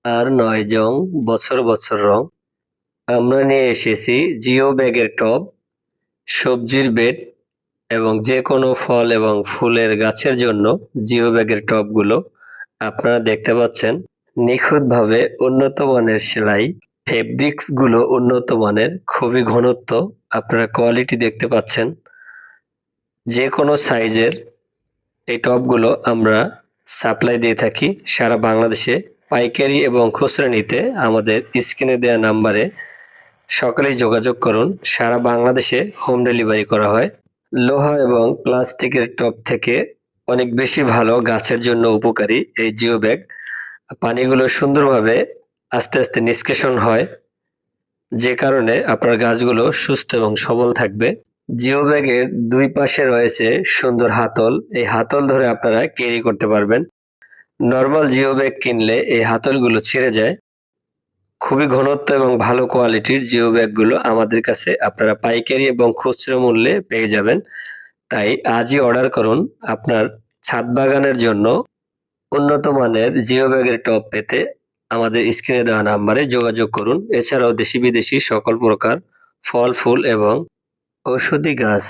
আর নয় জং বছর বছর রং। আমরা নিয়ে এসেছি জিও ব্যাগের টব, সবজির বেড এবং যে কোনো ফল এবং ফুলের গাছের জন্য জিও ব্যাগের টবগুলো আপনারা দেখতে পাচ্ছেন। নিখুঁতভাবে উন্নত মানের সেলাই, ফেব্রিক্সগুলো উন্নত মানের, খুবই ঘনত্ব, আপনারা কোয়ালিটি দেখতে পাচ্ছেন। যে কোনো সাইজের এই টবগুলো আমরা সাপ্লাই দিয়ে থাকি সারা বাংলাদেশে। পাইকারি এবং খুচরা নিতে আমাদের স্ক্রিনে দেওয়া নাম্বারে সকলেই যোগাযোগ করুন। সারা বাংলাদেশে হোম ডেলিভারি করা হয়। লোহা এবং প্লাস্টিকের টব থেকে অনেক বেশি ভালো, গাছের জন্য উপকারী এই জিও ব্যাগ। পানিগুলো সুন্দরভাবে আস্তে আস্তে নিষ্কাশন হয়, যে কারণে আপনার গাছগুলো সুস্থ এবং সবল থাকবে। জিও ব্যাগের দুই পাশে রয়েছে সুন্দর হাতল, এই হাতল ধরে আপনারা ক্যারি করতে পারবেন। নর্মাল জিও ব্যাগ কিনলে এই হাতলগুলো ছিঁড়ে যায়। খুবই ঘনত্ব এবং ভালো কোয়ালিটির জিও ব্যাগগুলো আমাদের কাছে আপনারা পাইকারি এবং খুচরো মূল্যে পেয়ে যাবেন। তাই আজই অর্ডার করুন আপনার ছাদ বাগানের জন্য উন্নত মানের জিও ব্যাগের টব পেতে আমাদের স্ক্রিনে দেওয়া নাম্বারে যোগাযোগ করুন। এছাড়াও দেশি বিদেশি সকল প্রকার ফল, ফুল এবং ঔষধি গাছ